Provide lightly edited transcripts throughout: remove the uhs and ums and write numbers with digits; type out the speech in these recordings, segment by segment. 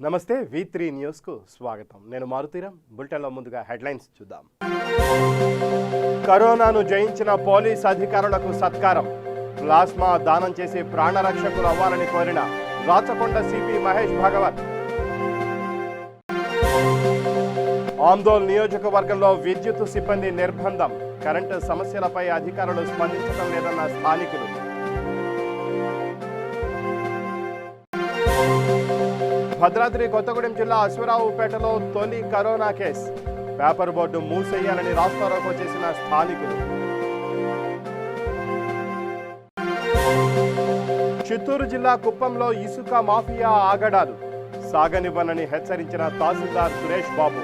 నమస్తే V3 న్యూస్కు స్వాగతం. నేను మారుతీరం. బులెటిన్లో ముందుగా హెడ్లైన్స్ చూద్దాం. కరోనాను జయించిన పోలీస్ అధికారులకు సత్కారం. ప్లాస్మా దానం చేసి ప్రాణరక్షకులు అవ్వాలని కోరిన రాచకొండ సిపి మహేష్ భగవత్. ఆందోళన నియోజకవర్గంలో విద్యుత్ సిబ్బంది నిర్బంధం. కరెంటు సమస్యలపై అధికారులు స్పందించడం లేదన్న స్థానికులు. భద్రాద్రి కొత్తగూడెం జిల్లా అశ్వరావుపేటలో తొలి కరోనా కేసు. పేపర్ బోర్డు మూసేయాలని రాస్తారోకో చేసిన స్థానికులు. చిత్తూరు జిల్లా కుప్పంలో ఇసుక మాఫియా ఆగడాలు. సాగనివ్వనని హెచ్చరించిన తహసీల్దార్ సురేష్ బాబు.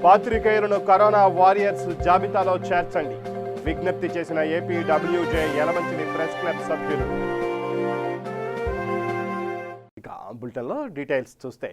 పాత్రికేయులను కరోనా వారియర్స్ జాబితాలో చేర్చండి. విజ్ఞప్తి చేసిన ఏపీడబ్ల్యూజే యలమంచిలి ప్రెస్ క్లబ్ సభ్యులు. ఇక బులెటిన్లో డీటెయిల్స్ చూస్తే,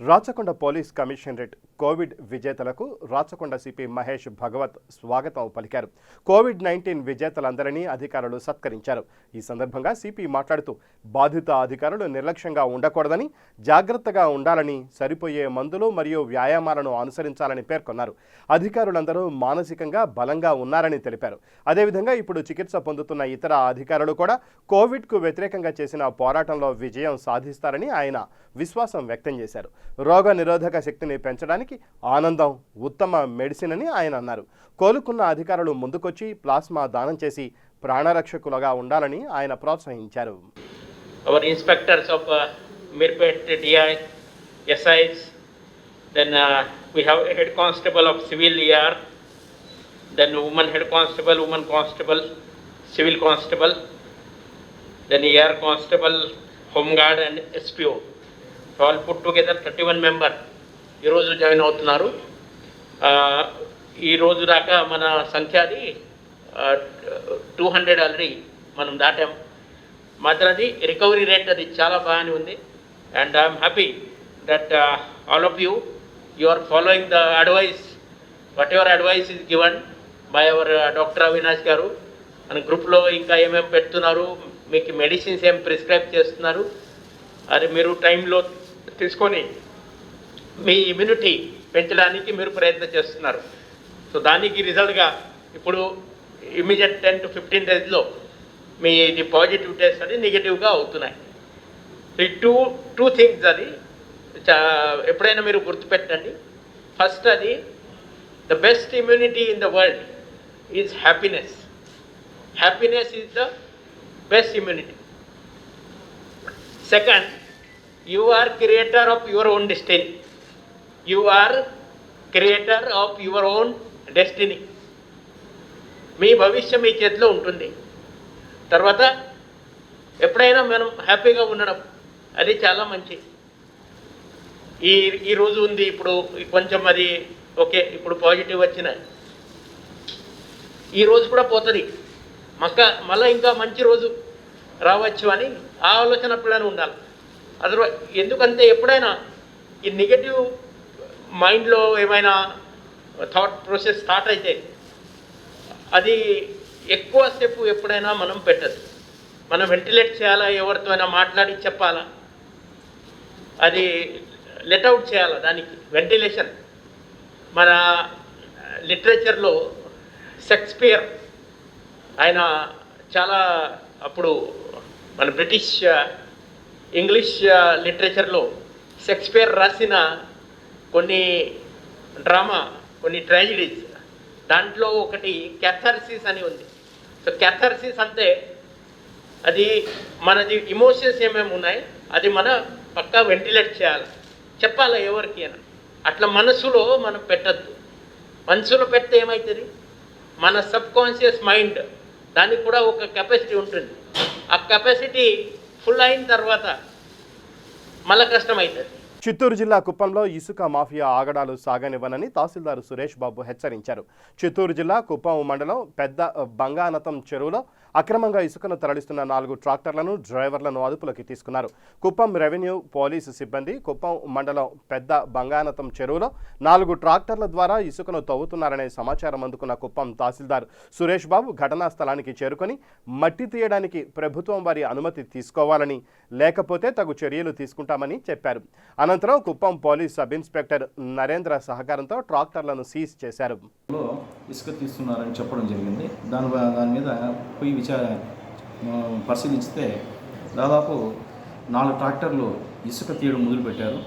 రాచకొండ పోలీస్ కమిషనరేట్ కోవిడ్ విజేతలకు రాచకొండ సిపి మహేష్ భగవత్ స్వాగతం పలికారు. కోవిడ్-19 విజేతలందరినీ అధికారులు సత్కరించారు. ఈ సందర్భంగా సిపి మాట్లాడుతూ, బాధిత అధికారులు నిర్లక్ష్యంగా ఉండకూడదని, జాగ్రత్తగా ఉండాలని, సరిపోయే మందులు మరియు వ్యాయామాలను అనుసరించాలని పేర్కొన్నారు. అధికారులందరూ మానసికంగా బలంగా ఉన్నారని తెలిపారు. అదేవిధంగా ఇప్పుడు చికిత్స పొందుతున్న ఇతర అధికారులు కూడా కోవిడ్కు వ్యతిరేకంగా చేసిన పోరాటంలో విజయం సాధిస్తారని ఆయన విశ్వాసం వ్యక్తం చేశారు. రోగ నిరోధక శక్తిని పెంచడానికి ఆనందం ఉత్తమ మెడిసిన్ అని ఆయన అన్నారు. కోలుకున్న అధికారులు ముందుకొచ్చి ప్లాస్మా దానం చేసి ప్రాణరక్షకులుగా ఉండాలని ఆయన ప్రోత్సహించారు. Our inspectors of Mirpet DI, SIs, then we have a head constable of civil ER, then woman head constable, woman constable, civil constable, then ER constable, home guard and SPO. So all put together 31 member ఈరోజు join అవుతున్నారు. ఈరోజు దాకా మన సంఖ్య అది 200 already మనం దాటాం. మాత్రం అది రికవరీ రేట్ అది చాలా బాగానే ఉంది. And I'm happy that all of you are following the advice, whatever advice is given by our doctor Avinash garu. మన గ్రూప్లో ఇంకా ఏమేమి పెడుతున్నారు, మీకు మెడిసిన్స్ ఏం ప్రిస్క్రైబ్ చేస్తున్నారు, అది మీరు టైంలో తీసుకొని మీ ఇమ్యూనిటీ పెంచడానికి మీరు ప్రయత్నం చేస్తున్నారు. సో దానికి రిజల్ట్గా ఇప్పుడు ఇమీడియట్ 10 to 15 డేస్లో మీ ఇది పాజిటివ్ టెస్ట్ అది నెగిటివ్గా అవుతున్నాయి. సో ఈ టూ థింగ్స్ అది ఎప్పుడైనా మీరు గుర్తుపెట్టండి. ఫస్ట్, అది the best immunity in the world is happiness. Happiness is the best immunity. Second, you are creator of your own destiny. You are creator of your own destiny. మీ భవిష్యం మీ చేతిలో ఉంటుంది. తర్వాత ఎప్పుడైనా మనం హ్యాపీగా ఉండడం అది చాలా మంచి. ఈరోజు ఉంది, ఇప్పుడు కొంచెం అది ఓకే, ఇప్పుడు పాజిటివ్ వచ్చినాయి, ఈరోజు కూడా పోతుంది, మళ్ళీ ఇంకా మంచి రోజు రావచ్చు అని ఆ ఆలోచన ఎప్పుడైనా ఉండాలి. అదర్వైజ్ ఎందుకంటే ఎప్పుడైనా ఈ నెగటివ్ మైండ్లో ఏమైనా థాట్ ప్రాసెస్ స్టార్ట్ అయితే అది ఎక్కువసేపు ఎప్పుడైనా మనం పెట్టదు. మనం వెంటిలేట్ చేయాలా, ఎవరితో అయినా మాట్లాడి చెప్పాలా, అది లెట్అవుట్ చేయాలా, దానికి వెంటిలేషన్. మన లిటరేచర్లో షేక్స్పియర్ ఆయన చాలా అప్పుడు మన బ్రిటిష్ ఇంగ్లీష్ లిటరేచర్లో షేక్స్పియర్ రాసిన కొన్ని డ్రామా, కొన్ని ట్రాజిడీస్, దాంట్లో ఒకటి క్యాథార్సిస్ అని ఉంది. సో క్యాథార్సిస్ అంటే అది మనది ఇమోషన్స్ ఏమేమి ఉన్నాయి అది మన పక్కా వెంటిలేట్ చేయాలి, చెప్పాలి ఎవరికి అని. అట్లా మనసులో మనం పెట్టద్దు. మనసులో పెడితే ఏమవుతుంది, మన సబ్ కాన్షియస్ మైండ్ దానికి కూడా ఒక కెపాసిటీ ఉంటుంది. ఆ కెపాసిటీ ఫుల్ అయిన తర్వాత మళ్ళీ కష్టమవుతుంది. చిత్తూరు జిల్లా కుప్పంలో ఇసుక మాఫియా ఆగడాలు సాగనివ్వనని తహసీల్దార్ సురేష్ బాబు హెచ్చరించారు. చిత్తూరు జిల్లా కుప్పం మండలం పెద్ద బంగానతం చెరువులో అక్రమంగా ఇసుకను తరలిస్తున్న 4 ట్రాక్టర్లను, డ్రైవర్లను అదుపులోకి తీసుకున్నారు. కుప్పం రెవెన్యూ పోలీసు సిబ్బంది కుప్పం మండలం పెద్ద బంగానతం చెరువులో 4 ట్రాక్టర్ల ద్వారా ఇసుకను తవ్వుతున్నారనే సమాచారం అందుకున్న కుప్పం తహసీల్దార్ సురేష్ బాబు ఘటనా స్థలానికి చేరుకొని మట్టి తీయడానికి ప్రభుత్వం వారి అనుమతి తీసుకోవాలని, లేకపోతే తగు చర్యలు తీసుకుంటామని చెప్పారు. అనంతరం Kuppam police sub inspector Narendra సహకారంతో ట్రాక్టర్లను సీజ్ చేశారు. ఇసుక తీస్తున్నారని చెప్పడం జరిగింది. దాని మీద పోయి పరిశీలిస్తే దాదాపు 4 ట్రాక్టర్లు ఇసుక తీయడం మొదలుపెట్టారు.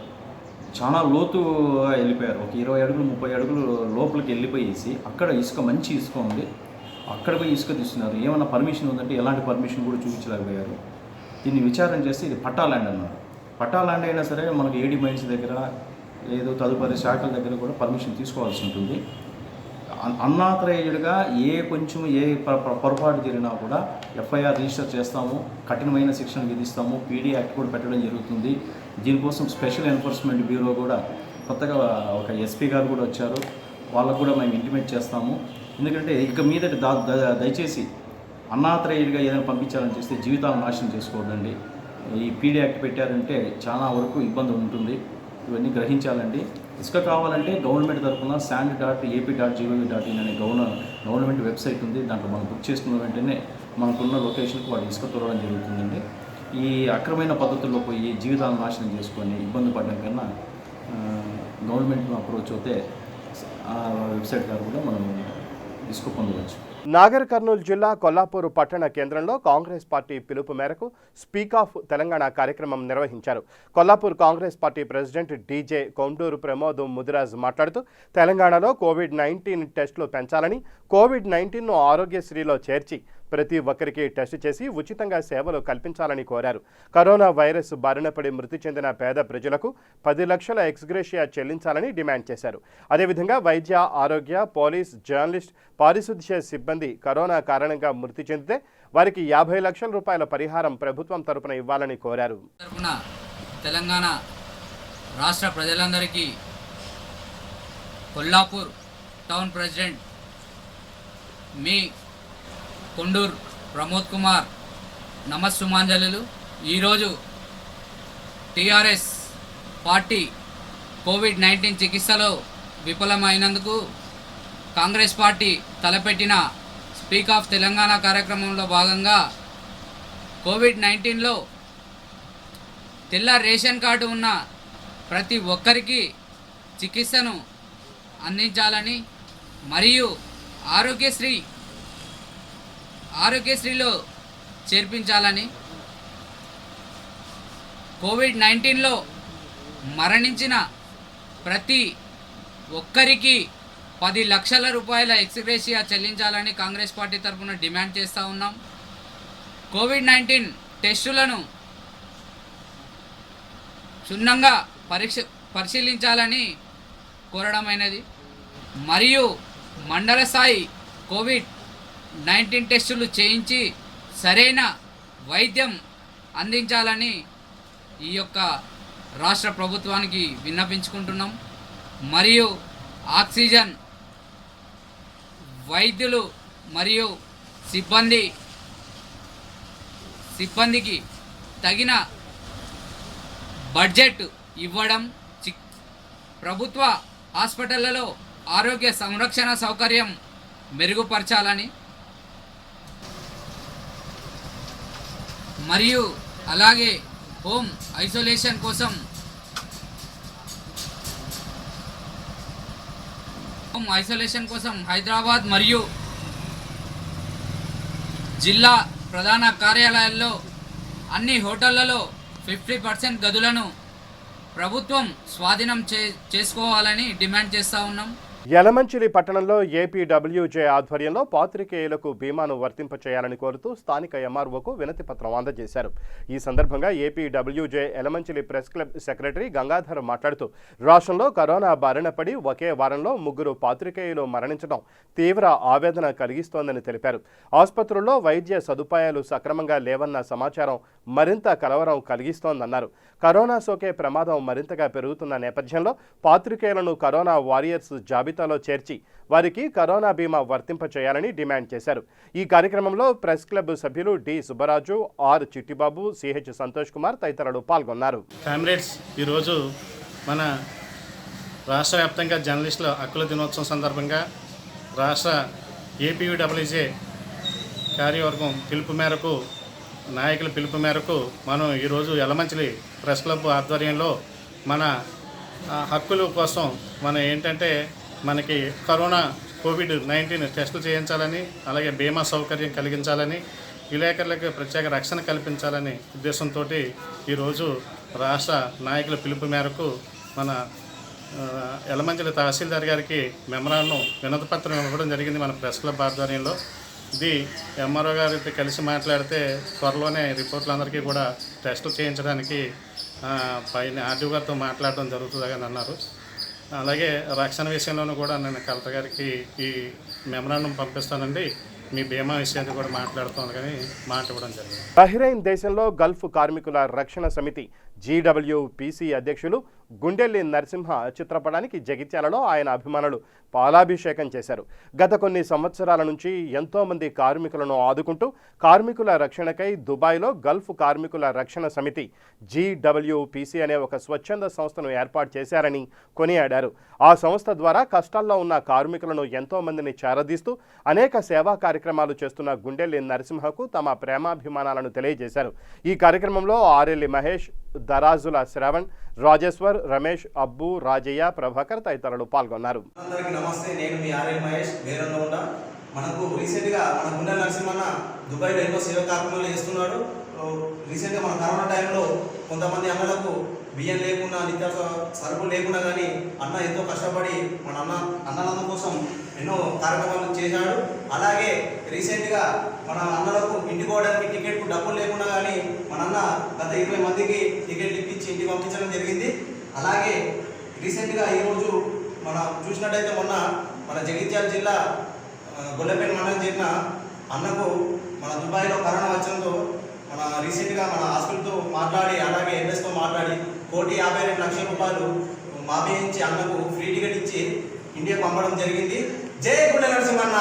చాలా లోతుగా వెళ్ళిపోయారు. ఒక 20 అడుగులు 30 అడుగులు లోపలికి వెళ్ళిపోయేసి అక్కడ మంచి ఇసుక ఉంది, అక్కడ పోయి ఇసుక తీస్తున్నారు. ఏమన్నా పర్మిషన్ ఉందంటే ఎలాంటి పర్మిషన్ కూడా చూపించలేకపోయారు. దీన్ని విచారణ చేస్తే ఇది పట్టా ల్యాండ్ అన్నారు. పట్టా ల్యాండ్ అయినా సరే మనకు ఏడీ మైన్స్ దగ్గర లేదు, తదుపరి శాఖల దగ్గర కూడా పర్మిషన్ తీసుకోవాల్సి ఉంటుంది. అన్ఆథరైజ్డ్గా కొంచెం పొరపాటు జరిగినా కూడా ఎఫ్ఐఆర్ రిజిస్టర్ చేస్తాము, కఠినమైన శిక్షణ విధిస్తాము, పీడీ యాక్ట్ కూడా పెట్టడం జరుగుతుంది. దీనికోసం స్పెషల్ ఎన్ఫోర్స్మెంట్ బ్యూరో కూడా కొత్తగా ఒక ఎస్పీ గారు కూడా వచ్చారు, వాళ్ళకు కూడా మేము ఇంటిమేట్ చేస్తాము. ఎందుకంటే ఇక మీద దయచేసి అన్ఆథరైజ్డ్గా ఏదైనా పంపించాలని చేస్తే జీవితాలను నాశనం చేసుకోవద్దండి. ఈ పీడీ యాక్ట్ పెట్టారంటే చాలా వరకు ఇబ్బంది ఉంటుంది. ఇవన్నీ గ్రహించాలండి. ఇసుక కావాలంటే గవర్నమెంట్ తరఫున sand.ap.gov.in అనే గవర్నమెంట్ వెబ్సైట్ ఉంది. దాంట్లో మనం బుక్ చేసుకున్న వెంటనే మనకున్న లొకేషన్కి వాళ్ళు ఇసుక తోలడం జరుగుతుందండి. ఈ అక్రమైన పద్ధతుల్లో పోయి జీవితాలను నాశనం చేసుకొని ఇబ్బంది పడడం కన్నా గవర్నమెంట్ను అప్రోచ్ అవుతే ఆ వెబ్సైట్ ద్వారా కూడా మనం ఇసుక పొందవచ్చు. నాగర్ కర్నూలు జిల్లా కొల్లాపూర్ పట్టణ కేంద్రంలో కాంగ్రెస్ పార్టీ పిలుపు మేరకు స్పీక్ ఆఫ్ తెలంగాణ కార్యక్రమం నిర్వహించారు. Kollapur Congress party president DJ Konduru Pramod Mudiraj మాట్లాడుతూ తెలంగాణలో కోవిడ్-19 టెస్టులు పెంచాలని, కోవిడ్-19ను ఆరోగ్యశ్రీలో చేర్చి ప్రతి ఒక్కరికి టెస్ట్ చేసి ఉచితంగా సేవలు కల్పించాలని కోరారు. కరోనా వైరస్ బారిన పడి మృతి చెందిన పేద ప్రజలకు 10 లక్షల ఎక్స్గ్రేషియా చెల్లించాలని డిమాండ్ చేశారు. అదేవిధంగా వైద్య, ఆరోగ్య, పోలీస్, జర్నలిస్ట్, పారిశుద్ధ్య సిబ్బంది కరోనా కారణంగా మృతి చెందితే వారికి 50 లక్షల రూపాయల పరిహారం ప్రభుత్వం తరపున ఇవ్వాలని కోరారు. తెలంగాణ రాష్ట్ర ప్రజలందరికీ కొల్లాపూర్ టౌన్ ప్రెసిడెంట్ మీ కొండూరు ప్రమోద్ కుమార్ నమస్సుమాంజలు. ఈరోజు టీఆర్ఎస్ పార్టీ కోవిడ్-19 చికిత్సలో విఫలమైనందుకు కాంగ్రెస్ పార్టీ తలపెట్టిన స్పీక్ ఆఫ్ తెలంగాణ కార్యక్రమంలో భాగంగా కోవిడ్-19లో తెల్ల రేషన్ కార్డు ఉన్న ప్రతి ఒక్కరికి చికిత్సను అందించాలని మరియు ఆరోగ్యశ్రీలో చేర్పించాలని, కోవిడ్-19లో మరణించిన ప్రతి ఒక్కరికి 10 లక్షల రూపాయల ఎక్స్గ్రేషియా చెల్లించాలని కాంగ్రెస్ పార్టీ తరఫున డిమాండ్ చేస్తూ ఉన్నాం. కోవిడ్-19 టెస్టులను క్షుణ్ణంగా పరిశీలించాలని కోరడమైనది మరియు మండల స్థాయి కోవిడ్-19 టెస్టులు చేయించి సరైన వైద్యం అందించాలని ఈ యొక్క రాష్ట్ర ప్రభుత్వానికి విన్నపించుకుంటున్నాం. మరియు ఆక్సిజన్, వైద్యులు మరియు సిబ్బందికి తగిన బడ్జెట్ ఇవ్వడం, ప్రభుత్వ హాస్పిటళ్లలో ఆరోగ్య సంరక్షణ సౌకర్యం మెరుగుపరచాలని మరియు అలాగే హోమ్ ఐసోలేషన్ కోసం హైదరాబాద్ మరియు జిల్లా ప్రధాన కార్యాలయాల్లో అన్ని హోటళ్లలో 50% గదులను ప్రభుత్వం స్వాధీనం చేసుకోవాలని డిమాండ్ చేస్తూ ఉన్నాం. యలమంచిలి పట్టణంలో ఏపీడబ్ల్యూజే ఆధ్వర్యంలో పాత్రికేయులకు బీమాను వర్తింపచేయాలని కోరుతూ స్థానిక ఎంఆర్ఓకు వినతి పత్రం అందజేశారు. ఈ సందర్భంగా APWJ Yelamanchili press club secretary Gangadhar మాట్లాడుతూ రాష్ట్రంలో కరోనా బారిన పడి ఒకే వారంలో 3 పాత్రికేయులు మరణించడం తీవ్ర ఆవేదన కలిగిస్తోందని తెలిపారు. ఆసుపత్రుల్లో వైద్య సదుపాయాలు సక్రమంగా లేవన్న సమాచారం మరింత కలవరం కలిగిస్తోందన్నారు. కరోనా సోకే ప్రమాదం మరింతగా పెరుగుతున్న నేపథ్యంలో పాత్రికేయులను కరోనా వారియర్స్ జాబితా జాబితాలో చేర్చి వారికి కరోనా బీమా వర్తింపచేయాలని డిమాండ్ చేశారు. ఈ కార్యక్రమంలో ప్రెస్ క్లబ్ సభ్యులు D Subbaraju, R Chittibabu, CH Santosh Kumar తదితరులు పాల్గొన్నారు. కామ్రేడ్స్, ఈరోజు మన రాష్ట్ర వ్యాప్తంగా జర్నలిస్టుల హక్కుల దినోత్సవం సందర్భంగా రాష్ట్ర ఏపీయూడబ్ల్యూజే కార్యవర్గం పిలుపు మేరకు, నాయకుల పిలుపు మేరకు మనం ఈరోజు యలమంచిలి ప్రెస్ క్లబ్ ఆధ్వర్యంలో మన హక్కుల కోసం ఏంటంటే మనకి కోవిడ్-19 టెస్టులు చేయించాలని, అలాగే బీమా సౌకర్యం కలిగించాలని, విలేకరులకు ప్రత్యేక రక్షణ కల్పించాలని ఉద్దేశంతో ఈరోజు రాష్ట్ర నాయకుల పిలుపు మేరకు మన యలమంచిలి తహసీల్దార్ గారికి మెమరాండం వినతిపత్రం ఇవ్వడం జరిగింది మన ప్రెస్ క్లబ్ ఆధ్వర్యంలో. ఇది ఎంఆర్ఓ గారితో కలిసి మాట్లాడితే త్వరలోనే రిపోర్టులందరికీ కూడా టెస్టులు చేయించడానికి పైన ఆర్డీఓ గారితో మాట్లాడడం జరుగుతుందని అన్నారు. అలాగే రక్షణ విషయంలోనూ కూడా నేను కలెక్టర్ గారికి ఈ మెమరాండం పంపిస్తానండి, మీ బీమా విషయాన్ని కూడా మాట్లాడుతాను కానీ మాట ఇవ్వడం జరిగింది. బహ్రెయిన్ దేశంలో గల్ఫ్ కార్మికుల రక్షణ సమితి GWPC అధ్యక్షులు గుండెల్లి నరసింహ చిత్రపటానికి జగిత్యాలలో ఆయన అభిమానులు పాలాభిషేకం చేశారు. గత కొన్ని సంవత్సరాల నుంచి ఎంతోమంది కార్మికులను ఆదుకుంటూ కార్మికుల రక్షణకై దుబాయ్లో గల్ఫ్ కార్మికుల రక్షణ సమితి GWPC అనే ఒక స్వచ్ఛంద సంస్థను ఏర్పాటు చేశారని కొనియాడారు. ఆ సంస్థ ద్వారా కష్టాల్లో ఉన్న కార్మికులను ఎంతోమందిని చేరదీస్తూ అనేక సేవా కార్యక్రమాలు చేస్తున్న గుండెల్లి నరసింహకు తమ ప్రేమాభిమానాలను తెలియజేశారు. ఈ కార్యక్రమంలో ఆరెల్లి మహేష్, దరాజుల శ్రవణ్, రాజేశ్వర్, రమేష్, అబ్బు, రాజయ్య, ప్రభాకర్ తదితరులు పాల్గొన్నారు. అందరికీ నమస్తే. నేను మీ ఆర్ఎల్ మహేష్, బేరంలో ఉన్నా. మనకు రీసెంట్గా మన గుండె నరసింహన్న దుబాయ్లో ఎన్నో సేవా కార్యక్రమాలు చేస్తున్నాడు. రీసెంట్గా మన కరోనా టైంలో కొంతమంది అన్నలకు బియ్యం లేకుండా, నిత్యావసర సరుకులు లేకుండా కానీ అన్న ఎంతో కష్టపడి మన అన్నలందరి కోసం ఎన్నో కార్యక్రమాలు చేశాడు. అలాగే రీసెంట్గా మన అన్నలకు ఇంటికి పోవడానికి టికెట్కు డబ్బులు లేకుండా కానీ మన అన్న గత 20 మందికి టికెట్లు ఇప్పించి ఇంటికి పంపించడం జరిగింది. అలాగే రీసెంట్గా ఈరోజు మనం చూసినట్టయితే మొన్న మన జగిత్యాల జిల్లా గొల్లపేట మండలం చేరిన అన్నకు మన దుబాయ్లో కరోనా వచ్చడంతో మన రీసెంట్గా మన హాస్పిటల్తో మాట్లాడి, అలాగే ఎంఎస్తో మాట్లాడి 1,52,00,000 రూపాయలు మాఫీ అన్నకు ఫ్రీ టికెట్ ఇచ్చి ఇండియాకు పంపడం జరిగింది. జై గుండె నరసింహన్న,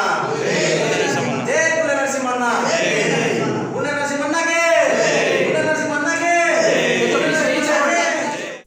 జై గుండె నరసింహన్న, గుండె నరసింహన్నకే, గుండె నరసింహన్నకే.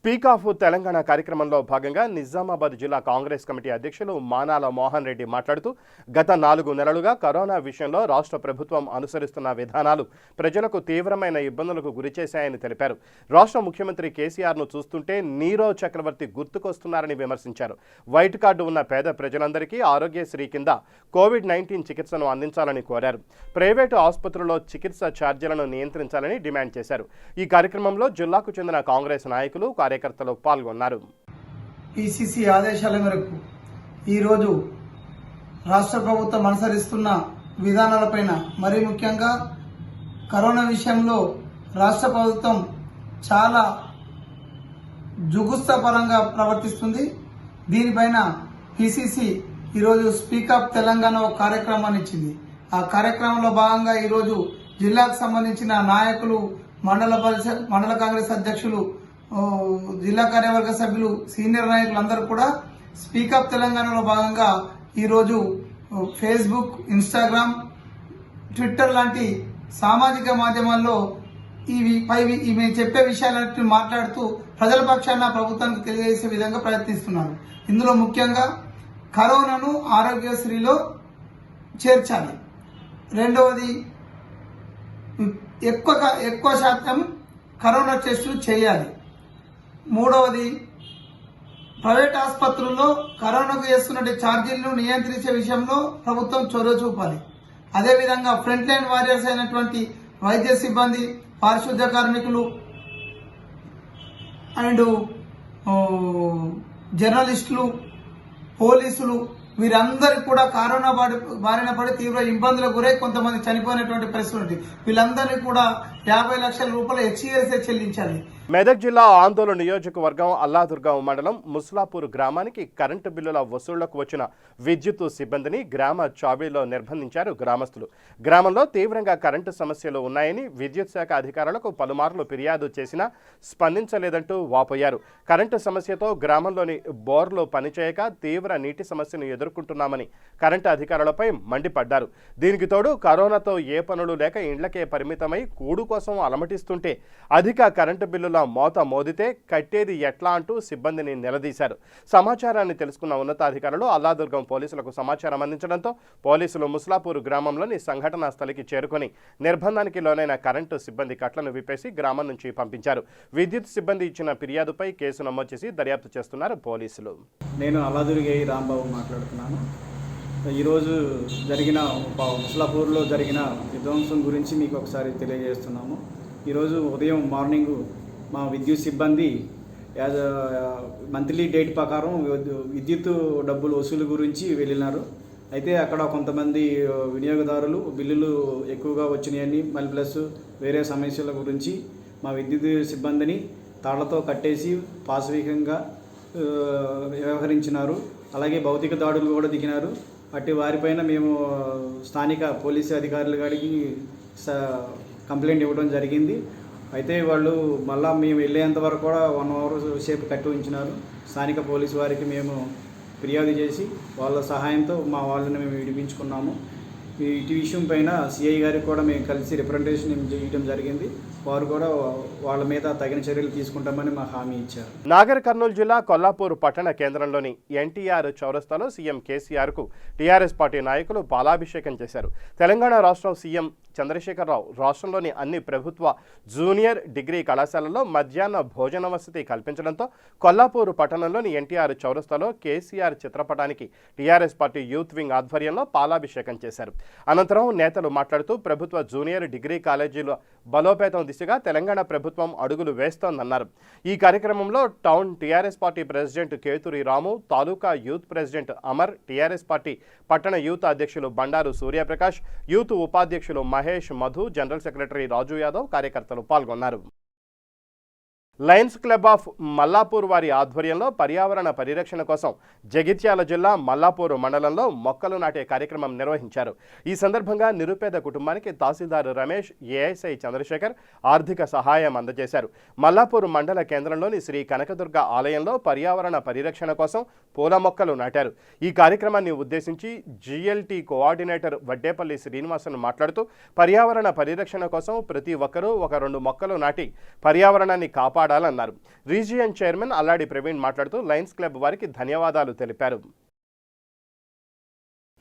స్పీక్ ఆఫ్ తెలంగాణ కార్యక్రమంలో భాగంగా నిజామాబాద్ జిల్లా కాంగ్రెస్ కమిటీ అధ్యక్షులు మానాల మోహన్ రెడ్డి మాట్లాడుతూ గత 4 నెలలుగా కరోనా విషయంలో రాష్ట్ర ప్రభుత్వం అనుసరిస్తున్న విధానాలు ప్రజలకు తీవ్రమైన ఇబ్బందులకు గురిచేశాయని తెలిపారు. రాష్ట్ర ముఖ్యమంత్రి కేసీఆర్ను చూస్తుంటే నీరవ్ చక్రవర్తి గుర్తుకొస్తున్నారని విమర్శించారు. వైట్ కార్డు ఉన్న పేద ప్రజలందరికీ ఆరోగ్యశ్రీ కింద కోవిడ్-19 చికిత్సను అందించాలని కోరారు. ప్రైవేటు ఆసుపత్రుల్లో చికిత్స ఛార్జీలను నియంత్రించాలని డిమాండ్ చేశారు. ఈ కార్యక్రమంలో జిల్లాకు చెందిన కాంగ్రెస్ నాయకులు, కార్యకర్తలు పాల్గొన్నారు. PCC ఆదేశాల మేరకు ఈరోజు రాష్ట్ర ప్రభుత్వం అనుసరిస్తున్న విధానాలపైన, మరీ ముఖ్యంగా కరోనా విషయంలో రాష్ట్ర ప్రభుత్వం చాలా జుగుప్సాపరంగా ప్రవర్తిస్తుంది. దీనిపైన PCC ఈరోజు స్పీకప్ తెలంగాణ ఒక కార్యక్రమాన్ని ఇచ్చింది. ఆ కార్యక్రమంలో భాగంగా ఈరోజు జిల్లాకు సంబంధించిన నాయకులు, మండల కాంగ్రెస్ అధ్యక్షులు, జిల్లా కార్యవర్గ సభ్యులు, సీనియర్ నాయకులు అందరూ కూడా స్పీకప్ తెలంగాణలో భాగంగా ఈరోజు ఫేస్బుక్, ఇన్స్టాగ్రామ్, ట్విట్టర్ లాంటి సామాజిక మాధ్యమాల్లో మేము చెప్పే విషయాలన్నింటినీ మాట్లాడుతూ ప్రజల పక్షాన ప్రభుత్వానికి తెలియజేసే విధంగా ప్రయత్నిస్తున్నారు. ఇందులో ముఖ్యంగా కరోనాను ఆరోగ్యశ్రీలో చేర్చాలి. రెండవది, ఎక్కువ శాతం కరోనా టెస్టులు చేయాలి. మూడవది, ప్రైవేట్ ఆసుపత్రుల్లో కరోనాకు చేస్తున్న ఛార్జీలను నియంత్రించే విషయంలో ప్రభుత్వం చొరవ చూపాలి. అదేవిధంగా ఫ్రంట్ లైన్ వారియర్స్ అయినటువంటి వైద్య సిబ్బంది, పారిశుద్ధ్య కార్మికులు అండ్ జర్నలిస్టులు, పోలీసులు వీరందరికీ కూడా కరోనా బారిన పడి తీవ్ర ఇబ్బందులకు గురై కొంతమంది చనిపోయినటువంటి పరిస్థితి ఉంది. వీళ్ళందరినీ కూడా 50 లక్షల రూపాయలు హెచ్ఈఎల్సీ చెల్లించాలి. మెదక్ జిల్లా ఆందోళన నియోజకవర్గం అల్లాదుర్గం మండలం ముస్లాపూర్ గ్రామానికి కరెంటు బిల్లుల వసూళ్లకు వచ్చిన విద్యుత్ సిబ్బందిని గ్రామ చావడిలో నిర్బంధించారు గ్రామస్తులు. గ్రామంలో తీవ్రంగా కరెంటు సమస్యలు ఉన్నాయని విద్యుత్ శాఖ అధికారులకు పలుమార్లు ఫిర్యాదు చేసినా స్పందించలేదంటూ వాపోయారు. కరెంటు సమస్యతో గ్రామంలోని బోర్లు పనిచేయక తీవ్ర నీటి సమస్యను ఎదుర్కొంటున్నామని కరెంటు అధికారులపై మండిపడ్డారు. దీనికి తోడు కరోనాతో ఏ పనులు లేక ఇండ్లకే పరిమితమై కూడు కోసం అలమటిస్తుంటే అధిక కరెంటు బిల్లుల మోత మోదితే కట్టేది ఎట్లా అంటూ సిబ్బందిని నిలదీశారు. సమాచారాన్ని తెలుసుకున్న ఉన్నతాధికారులు అల్లాదుర్గం పోలీసులకు సమాచారం అందించడంతో పోలీసులు ముస్లాపూర్ గ్రామంలోని సంఘటనా స్థలికి చేరుకొని నిర్బంధానికి లోనైన కరెంటు సిబ్బంది కట్లను విప్పేసి గ్రామం నుంచి పంపించారు. విద్యుత్ సిబ్బంది ఇచ్చిన ఫిర్యాదుపై కేసు నమోదు చేసి దర్యాప్తు చేస్తున్నారు పోలీసులు. నేను అల్లాదుర్గ రాంబాబు మాట్లాడుతున్నాను. ఈరోజు జరిగిన ముస్లాపూర్లో జరిగిన విధ్వంసం గురించి మీకు ఒకసారి తెలియజేస్తున్నాము. ఈరోజు ఉదయం మార్నింగ్ మా విద్యుత్ సిబ్బంది మంత్లీ డేట్ ప్రకారం విద్యుత్ డబ్బులు వసూలు గురించి వెళ్ళినారు. అయితే అక్కడ కొంతమంది వినియోగదారులు బిల్లులు ఎక్కువగా వచ్చినాయని మళ్ళీ ప్లస్ వేరే సమస్యల గురించి మా విద్యుత్ సిబ్బందిని తాళ్లతో కట్టేసి పాశవికంగా వ్యవహరించినారు. అలాగే భౌతిక దాడులు కూడా దిగినారు. అట్టి వారిపైన మేము స్థానిక పోలీసు అధికారుల గారికి కంప్లైంట్ ఇవ్వడం జరిగింది. అయితే వాళ్ళు మళ్ళీ మేము వెళ్ళేంత వరకు కూడా 1 అవర్ సేపు కట్టి ఉంచినారు. స్థానిక పోలీసు వారికి మేము ఫిర్యాదు చేసి వాళ్ళ సహాయంతో మా వాళ్ళని మేము విడిపించుకున్నాము. ఈ విషయం పైన సిఐ గారికి కూడా మేము కలిసి రిప్రజెంటేషన్ చేయడం జరిగింది. వారు కూడా వాళ్ళ మీద తగిన చర్యలు తీసుకుంటామని మాకు హామీ ఇచ్చారు. నాగర్ కర్నూలు జిల్లా కొల్లాపూర్ పట్టణ కేంద్రంలోని ఎన్టీఆర్ చౌరస్తాలో సీఎం కేసీఆర్కు టీఆర్ఎస్ పార్టీ నాయకులు పాలాభిషేకం చేశారు. తెలంగాణ రాష్ట్రం సీఎం చంద్రశేఖరరావు రాష్ట్రంలోని అన్ని ప్రభుత్వ జూనియర్ డిగ్రీ కళాశాలల్లో మధ్యాహ్న భోజన వసతి కల్పించడంతో కొల్లాపూర్ పట్టణంలోని ఎన్టీఆర్ చౌరస్తాలో కేసీఆర్ చిత్రపటానికి టీఆర్ఎస్ పార్టీ యూత్ వింగ్ ఆధ్వర్యంలో పాలాభిషేకం చేశారు. అనంతరం నేతలు మాట్లాడుతూ ప్రభుత్వ జూనియర్ డిగ్రీ కాలేజీల బలోపేతం దిశగా తెలంగాణ ప్రభుత్వం అడుగులు వేస్తోందన్నారు. ఈ కార్యక్రమంలో town TRS party president Keturi Ramu, taluka youth president Amar, TRS party పట్టణ యూత్ అధ్యక్షులు బండారు సూర్యప్రకాష్, యూత్ ఉపాధ్యక్షులు మహేష్, మధు, జనరల్ సెక్రటరీ రాజు యాదవ్ కార్యకర్తలు పాల్గొన్నారు. లయన్స్ క్లబ్ ఆఫ్ మల్లాపూర్ వారి ఆధ్వర్యంలో పర్యావరణ పరిరక్షణ కోసం జగిత్యాల జిల్లా మల్లాపూర్ మండలంలో మొక్కలు నాటే కార్యక్రమం నిర్వహించారు. ఈ సందర్భంగా నిరుపేద కుటుంబానికి తహసీల్దార్ రమేష్, ఏఎస్ఐ చంద్రశేఖర్ ఆర్థిక సహాయం అందజేశారు. మల్లాపూర్ మండల కేంద్రంలోని శ్రీ కనకదుర్గ ఆలయంలో పర్యావరణ పరిరక్షణ కోసం పూల మొక్కలు నాటారు. ఈ కార్యక్రమాన్ని ఉద్దేశించి జిఎల్టీ కోఆర్డినేటర్ వడ్డేపల్లి శ్రీనివాసన్ మాట్లాడుతూ పర్యావరణ పరిరక్షణ కోసం ప్రతి ఒక్కరూ 1-2 మొక్కలు నాటి పర్యావరణాన్ని కాపాడాలన్నారు. రీజియన్ చైర్మన్ అల్లాడి ప్రవీణ్ మాట్లాడుతూ లయన్స్ క్లబ్ వారికి ధన్యవాదాలు తెలిపారు.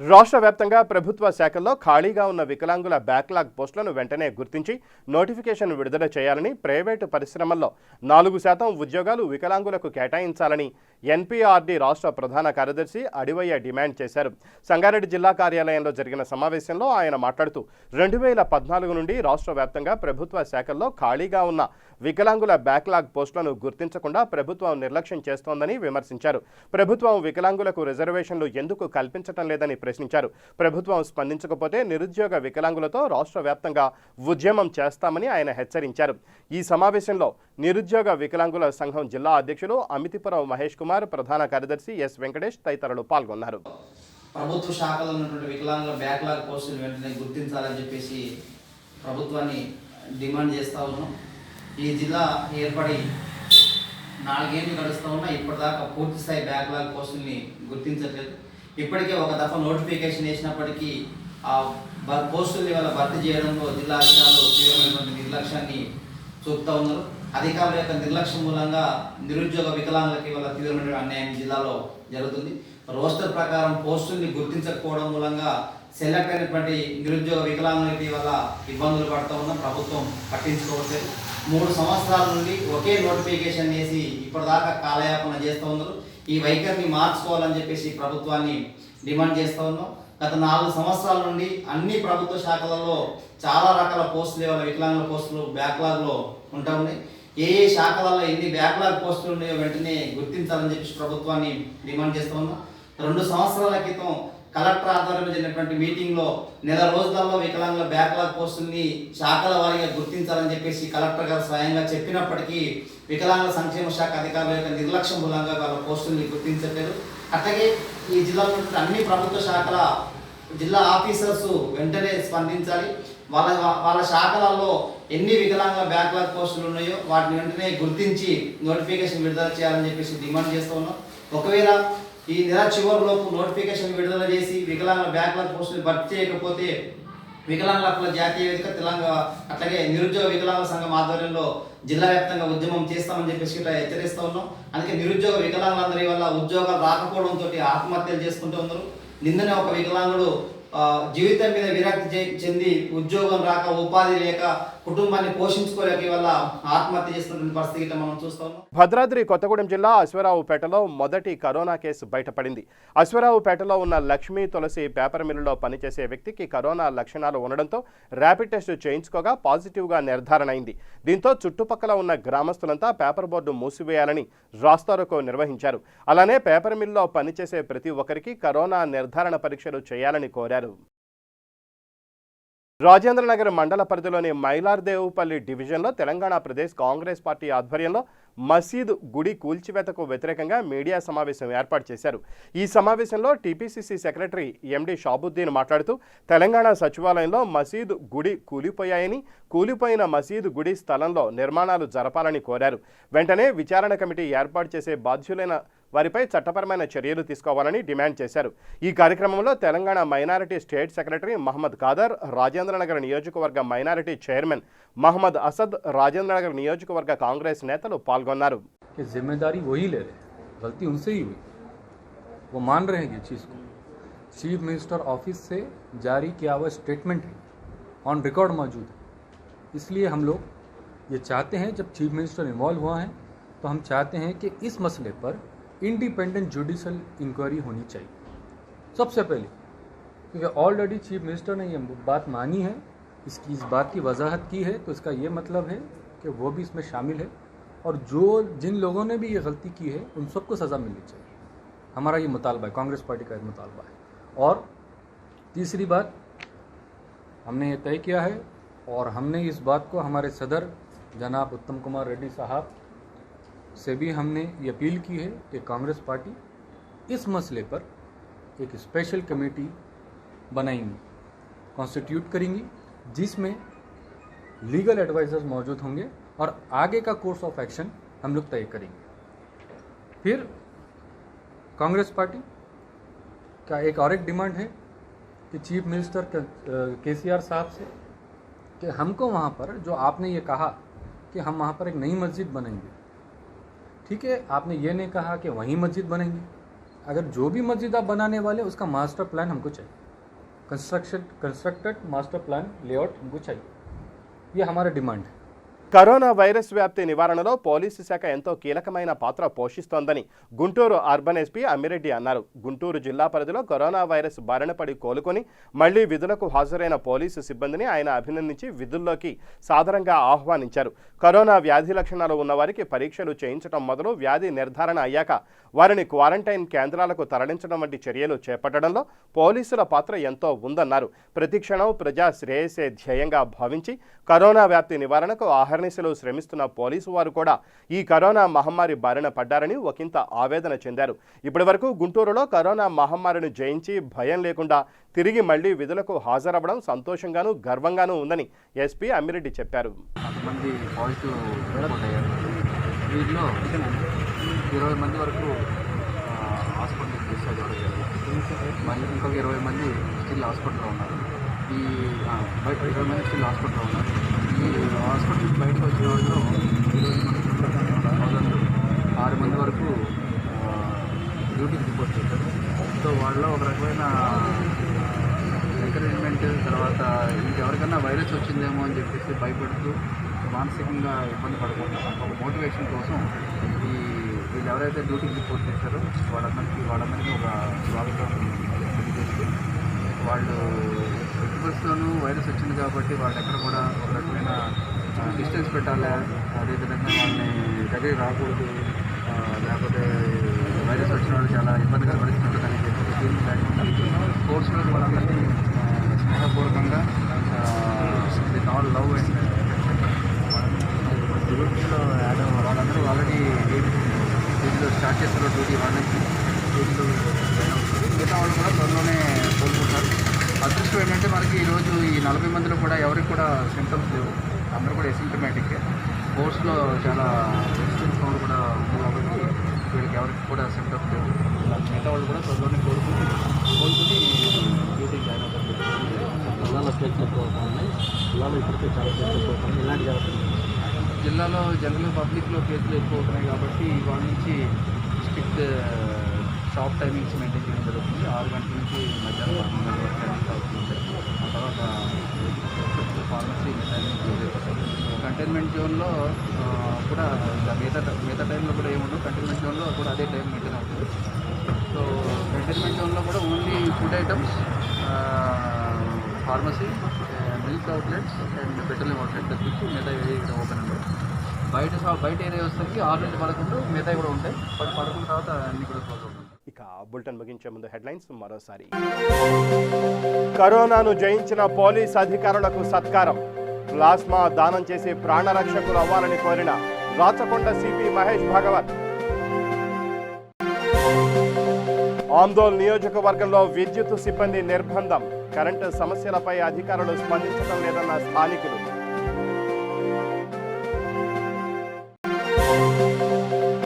రాష్ట్ర వ్యాప్తంగా ప్రభుత్వ శాఖల్లో ఖాళీగా ఉన్న వికలాంగుల బ్యాక్లాగ్ పోస్టులను వెంటనే గుర్తించి నోటిఫికేషన్ విడుదల చేయాలని, ప్రైవేటు పరిశ్రమల్లో 4% ఉద్యోగాలు వికలాంగులకు కేటాయించాలని ఎన్పీఆర్డీ రాష్ట్ర ప్రధాన కార్యదర్శి అడివయ్య డిమాండ్ చేశారు. సంగారెడ్డి జిల్లా కార్యాలయంలో జరిగిన సమావేశంలో ఆయన మాట్లాడుతూ 2014 నుండి రాష్ట్ర వ్యాప్తంగా ప్రభుత్వ శాఖల్లో ఖాళీగా ఉన్న వికలాంగుల బ్యాక్లాగ్ పోస్టులను గుర్తించకుండా ప్రభుత్వం నిర్లక్ష్యం చేస్తోందని విమర్శించారు. ప్రభుత్వం వికలాంగులకు రిజర్వేషన్లు ఎందుకు కల్పించటం లేదని ప్రశ్నించారు. ప్రభుత్వం స్పందించకపోతే నిరుద్యోగ వికలాంగులతో రాష్ట్ర వ్యాప్తంగా ఉద్యమం చేస్తామని ఆయన హెచ్చరించారు. ఈ సమావేశంలో నిరుద్యోగ వికలాంగుల సంఘం జిల్లా అధ్యక్షులు అమితిపురం మహేష్ కుమార్, ప్రధాన కార్యదర్శి ఎస్ వెంకటేష్ తదితరులు పాల్గొన్నారు. ప్రభుత్వ శాఖలో ఉన్నటువంటి వికలాంగుల బ్యాక్లాగ్ పోస్టులు వెంటనే గుర్తించాలని చెప్పేసి ప్రభుత్వాన్ని డిమాండ్ చేస్తూ ఉన్నాం. ఈ జిల్లా ఏర్పడి 4 ఏళ్ళు గడుస్తూ ఉన్నా ఇప్పటిదాకా పూర్తి స్థాయి బ్యాక్లాగ్ పోస్టుల్ని గుర్తించట్లేదు. ఇప్పటికే ఒక దఫా నోటిఫికేషన్ వేసినప్పటికీ ఆ పోస్టుల్ని వాళ్ళ భర్తీ చేయడంలో జిల్లా అధికారులు తీవ్రమైనటువంటి నిర్లక్ష్యాన్ని చూపుతూ ఉన్నారు. అధికారుల యొక్క నిర్లక్ష్యం మూలంగా నిరుద్యోగ వికలాంగులకి వాళ్ళ తీవ్రమైన అన్యాయం జిల్లాలో జరుగుతుంది. రోస్టర్ ప్రకారం పోస్టుల్ని గుర్తించకపోవడం మూలంగా సెలెక్ట్ అయినటువంటి నిరుద్యోగ వికలాంగులకి వల్ల ఇబ్బందులు పడుతూ ఉన్నాం. ప్రభుత్వం పట్టించుకోవట్లేదు. 3 సంవత్సరాల నుండి ఒకే నోటిఫికేషన్ వేసి ఇప్పటిదాకా కాలయాపన చేస్తూ ఉన్నారు. ఈ వైఖరిని మార్చుకోవాలని చెప్పేసి ప్రభుత్వాన్ని డిమాండ్ చేస్తూ ఉన్నాం. గత 4 సంవత్సరాల నుండి అన్ని ప్రభుత్వ శాఖలలో చాలా రకాల పోస్టులు వాళ్ళ వికలాంగుల పోస్టులు బ్యాక్లాగ్లో ఉంటా ఉన్నాయి. ఏ శాఖలలో ఎన్ని బ్యాక్లాగ్ పోస్టులు ఉన్నాయో వెంటనే గుర్తించాలని చెప్పేసి ప్రభుత్వాన్ని డిమాండ్ చేస్తూ ఉన్నాం. 2 సంవత్సరాల క్రితం కలెక్టర్ ఆధ్వర్యంలో జరిగినటువంటి మీటింగ్లో నెల రోజులలో వికలాంగుల బ్యాక్లాగ్ పోస్టుల్ని శాఖల వారీగా గుర్తించాలని చెప్పేసి కలెక్టర్ గారు స్వయంగా చెప్పినప్పటికీ వికలాంగుల సంక్షేమ శాఖ అధికారుల యొక్క నిర్లక్ష్యం మూలంగా వాళ్ళ పోస్టుల్ని గుర్తించట్లేదు. అట్లాగే ఈ జిల్లాలో అన్ని ప్రభుత్వ శాఖల జిల్లా ఆఫీసర్స్ వెంటనే స్పందించాలి. వాళ్ళ శాఖలలో ఎన్ని వికలాంగుల బ్యాక్లాగ్ పోస్టులు ఉన్నాయో వాటిని వెంటనే గుర్తించి నోటిఫికేషన్ విడుదల చేయాలని చెప్పేసి డిమాండ్ చేస్తూ ఉన్నాం. ఒకవేళ ఈ నెల చివరిలోపు నోటిఫికేషన్ విడుదల చేసి వికలాంగుల బ్యాక్లాగ్ పోస్టులు భర్తీ చేయకపోతే వికలాంగుల హక్కుల జాతీయ వేదిక తెలంగాణ అట్లాగే నిరుద్యోగ వికలాంగుల సంఘం ఆధ్వర్యంలో జిల్లా వ్యాప్తంగా ఉద్యమం చేస్తామని చెప్పేసి హెచ్చరిస్తూ ఉన్నాం. అందుకే నిరుద్యోగ వికలాంగులందరి వల్ల ఉద్యోగాలు రాకపోవడంతో ఆత్మహత్యలు చేసుకుంటూ ఉన్నారు. నిన్ననే ఒక వికలాంగుడు జీవితం మీద విరక్తి చెంది ఉద్యోగం రాక ఉపాధి లేక కుటుంబాన్ని పోషించుకోలేక వల్ల ఆత్మహత్య చేస్తున్న పరిస్థితి మనం చూస్తాం. భద్రాద్రి కొత్తగూడెం జిల్లా అశ్వరావుపేటలో మొదటి కరోనా కేసు బయటపడింది. అశ్వరావుపేటలో ఉన్న లక్ష్మీ తులసి పేపర్ మిల్లులో పనిచేసే వ్యక్తికి కరోనా లక్షణాలు ఉండడంతో ర్యాపిడ్ టెస్ట్ చేయించుకోగా పాజిటివ్గా నిర్ధారణ అయింది. దీంతో చుట్టుపక్కల ఉన్న గ్రామస్తులంతా పేపర్ బోర్డు మూసివేయాలని రాస్తారోకో నిర్వహించారు. అలానే పేపర్ మిల్లులో పనిచేసే ప్రతి ఒక్కరికి కరోనా నిర్ధారణ పరీక్షలు చేయాలని కోరారు. రాజేంద్రనగర్ మండల పరిధిలోని మైలార్దేవుపల్లి డివిజన్లో తెలంగాణ ప్రదేశ్ కాంగ్రెస్ పార్టీ ఆధ్వర్యంలో మసీదు గుడి కూల్చివేతకు వ్యతిరేకంగా మీడియా సమావేశం ఏర్పాటు చేశారు. ఈ సమావేశంలో టీపీసీసీ సెక్రటరీ ఎండి షాబుద్దీన్ మాట్లాడుతూ తెలంగాణ సచివాలయంలో మసీదు గుడి కూలిపోయాయని, కూలిపోయిన మసీదు గుడి స్థలంలో నిర్మాణాలు జరపాలని కోరారు. వెంటనే విచారణ కమిటీ ఏర్పాటు చేసే బాధ్యులైన వారిపై చట్టపరమైన చర్యలు తీసుకోవాలని డిమాండ్ చేశారు. ఈ కార్యక్రమంలో Telangana minority state secretary Mohammed Khader, Rajendranagar నియోజకవర్గ మైనారిటీ చైర్మన్ మహమ్మద్ అసద్, రాజేంద్రనగర్ నియోజకవర్గ కాంగ్రెస్ నేతలు పాల్గొన్నారు. जिम्मेदारी वही ले रहे, गलती उनसे ही हुई, वो मान रहे हैं ये चीज़ को. चीफ मिनिस्टर ऑफिस से जारी किया हुआ स्टेटमेंट है, ऑन रिकॉर्ड मौजूद है. इसलिए हम लोग ये चाहते हैं, जब चीफ मिनिस्टर इन्वॉल्व हुआ है तो हम चाहते हैं कि इस मसले पर इंडिपेंडेंट जुडिशल इंक्वायरी होनी चाहिए सबसे पहले, क्योंकि ऑलरेडी चीफ मिनिस्टर ने ये बात मानी है, इस बात की वजाहत की है, तो इसका ये मतलब है कि वो भी इसमें शामिल है और जिन लोगों ने भी ये गलती की है उन सबको सज़ा मिलनी चाहिए. हमारा ये मुतालबा है, कांग्रेस पार्टी का मुतालबा है. और तीसरी बात, हमने ये तय किया है और हमने इस बात को हमारे सदर जनाब उत्तम कुमार रेड्डी साहब से भी हमने ये अपील की है कि कांग्रेस पार्टी इस मसले पर एक स्पेशल कमेटी बनाएंगी, कॉन्स्टिट्यूट करेंगी, जिसमें लीगल एडवाइजर्स मौजूद होंगे और आगे का कोर्स ऑफ एक्शन हम लोग तय करेंगे. फिर कांग्रेस पार्टी का एक और एक डिमांड है कि चीफ मिनिस्टर केसीआर साहब से कि हमको वहाँ पर जो आपने ये कहा कि हम वहाँ पर एक नई मस्जिद बनाएंगे, ठीक है, आपने ये नहीं कहा कि वहीं मस्जिद बनेंगे. अगर जो भी मस्जिद आप बनाने वाले उसका मास्टर प्लान हमको चाहिए, कंस्ट्रक्टेड मास्टर प्लान लेआउट हमको चाहिए. ये हमारा डिमांड है. కరోనా వైరస్ వ్యాప్తి నివారణలో పోలీసు శాఖ ఎంతో కీలకమైన పాత్ర పోషిస్తోందని గుంటూరు అర్బన్ ఎస్పీ అమ్మిరెడ్డి అన్నారు. గుంటూరు జిల్లా పరిధిలో కరోనా వైరస్ బారిన పడి కోలుకొని మళ్లీ విధులకు హాజరైన పోలీసు సిబ్బందిని ఆయన అభినందించి విధుల్లోకి సాదరంగా ఆహ్వానించారు. కరోనా వ్యాధి లక్షణాలు ఉన్నవారికి పరీక్షలు చేయించడం మొదలు వ్యాధి నిర్ధారణ అయ్యాక వారిని క్వారంటైన్ కేంద్రాలకు తరలించడం వంటి చర్యలు చేపట్టడంలో పోలీసుల పాత్ర ఎంతో ఉందన్నారు. ప్రతిక్షణం ప్రజా శ్రేయస్సే ధ్యేయంగా భావించి కరోనా వ్యాప్తి నివారణకు ఆహర్నిశలు శ్రమిస్తున్న పోలీసు వారు కూడా ఈ కరోనా మహమ్మారి బారిన పడ్డారని ఒకంత ఆవేదన చెందారు. ఇప్పటి వరకు గుంటూరులో కరోనా మహమ్మారిని జయించి భయం లేకుండా తిరిగి మళ్లీ విధులకు హాజరవ్వడం సంతోషంగాను గర్వంగాను ఉందని ఎస్పీ అమ్మిరెడ్డి చెప్పారు. కొంతమంది పాజిటివ్ రిపోర్ట్ అయ్యారు. వీటిలో 20 మంది వరకు హాస్పిటల్కి డిశ్చార్జ్ అవ్వడం జరిగింది. మళ్ళీ ఇంకొక 20 మంది స్టిల్ హాస్పిటల్లో ఉన్నారు. ఈ బయట 20 మంది స్టిల్ హాస్పిటల్లో ఉన్నారు. ఈ హాస్పిటల్ బయటకు వచ్చే వాళ్ళు ఈరోజు మనకి 6 మంది వరకు డ్యూటీకి రిపోర్ట్ చేశారు. సో వాళ్ళలో ఒక రకమైన ఎంకరేజ్మెంట్, తర్వాత ఇంకెవరికైనా వైరస్ వచ్చిందేమో అని చెప్పేసి భయపడుతూ మానసికంగా ఇబ్బంది పడకుండా ఒక మోటివేషన్ కోసం వీళ్ళు ఎవరైతే డ్యూటీకి రిపోర్ట్ చేశారో వాళ్ళందరికీ ఒక స్వాగతం తెలియజేస్తూ, వాళ్ళు ఎక్స్పర్ట్స్తోనూ వైరస్ వచ్చింది కాబట్టి వాళ్ళు ఎక్కడ కూడా ఒక రకమైన డిస్టెన్స్ పెట్టాలి, అదేవిధంగా వాళ్ళని దగ్గరికి రాకూడదు, లేకపోతే వైరస్ వచ్చిన వాళ్ళు చాలా ఇబ్బందికర పరిస్థితులు అని చెప్పి ఏం లేకుండా స్పోర్ట్స్లో వాళ్ళందరినీ స్నేహపూర్వకంగా విత్ ఆల్ లవ్ అండ్ డ్యూటీలో యాడ్ వాళ్ళందరూ ఆల్రెడీ డ్యూటీలో స్టార్ట్ చేస్తారు. డ్యూటీ వాళ్ళ నుంచి డ్యూటీలో జాయిన్ అవుతుంది. మిగతా వాళ్ళు కూడా త్వరలోనే కోలుకుంటారు. అదృష్టం ఏంటంటే మనకి ఈరోజు ఈ 40 మందిలో కూడా ఎవరికి కూడా సింటమ్స్ లేవు. అందరూ కూడా ఎసిమ్టమాటిక్. స్పోర్ట్స్లో చాలా రెసిస్టెన్స్ పవర్ కూడా ఉంది కాబట్టి వీళ్ళకి ఎవరికి కూడా సింటమ్స్ లేవు. మిగతా వాళ్ళు కూడా త్వరలోనే కోలుకుని డ్యూటీకి జాయిన్ అవుతారు. జిల్లాలో కేసులు ఎక్కువ ఉన్నాయి. జిల్లాలో ఇప్పటికే చాలా కేసులు ఎక్కువ అవుతున్నాయి. ఇలాంటి జరుగుతుంది. జిల్లాలో జనరల్ పబ్లిక్లో కేసులు ఎక్కువ అవుతున్నాయి కాబట్టి వాళ్ళ నుంచి స్ట్రిక్ట్ షాప్ టైమింగ్స్ మెయింటైన్ చేయడం జరుగుతుంది. 6 గంటల నుంచి మధ్యాహ్నం 12 గంటల వరకు టైమింగ్స్ అవుతుంది. ఆ తర్వాత ఫార్మసీ టైమింగ్ క్లోజ్ అయిపోతుంది. కంటైన్మెంట్ జోన్లో కూడా మిగతా టైంలో కూడా ఏముండవు. కంటైన్మెంట్ జోన్లో కూడా అదే టైం మెయింటైన్ అవుతుంది. సో కంటైన్మెంట్ జోన్లో కూడా only food items, pharmacy, milk outlets and petroleum outlet తప్పించి మిగతా ఏరియా ఓపెన్ ఉంటాయి. బయట ఏరియా వచ్చేసరికి 6 నుంచి 11 మిగతా కూడా ఉంటాయి. 11 తర్వాత అన్ని కూడా క్లోజ్ అవుతాయి. ఇక బులెటిన్ ముగించే ముందు హెడ్లైన్స్ మరోసారి. కరోనాను జయించిన పోలీస్ అధికారులకు సత్కారం. ప్లాస్మా దానం చేసి ప్రాణరక్షకులు అవ్వాలని కోరిన రాచకొండ సిపి మహేష్ భగవత్. ఆందోళన నియోజకవర్గంలో విద్యుత్ సిబ్బంది నిర్బంధం. కరెంటు సమస్యలపై అధికారులు స్పందించడం లేదన్న స్థానికులు.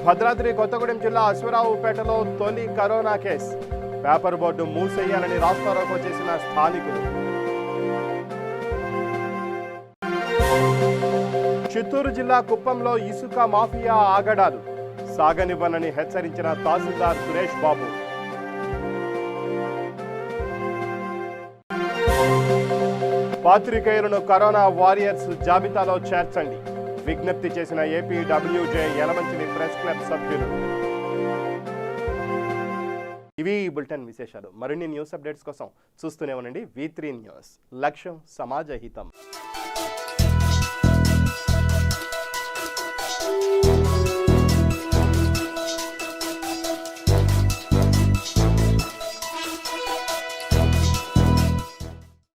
భద్రాద్రి కొత్తగూడెం జిల్లా అశ్వరావుపేటలో తొలి కరోనా కేసు. పేపర్ బోర్డు మూసేయాలని రాస్తారోకో చేసిన స్థానికులు. చిత్తూరు జిల్లా కుప్పంలో ఇసుక మాఫియా ఆగడాలు. సాగనివ్వనని హెచ్చరించిన తహసీల్దార్ సురేష్ బాబు. పాత్రికేయులను కరోనా వారియర్స్ జాబితాలో చేర్చండి. విజ్ఞప్తి చేసిన ఏపీడబ్ల్యూజే యలమంచిలి ప్రెస్ క్లబ్ సభ్యులు. ఇవి బులెటిన్ విశేషాలు. మరిన్ని న్యూస్ అప్డేట్స్ కోసం చూస్తూనే ఉండండి V3 న్యూస్. లక్ష్యం సమాజ హితం.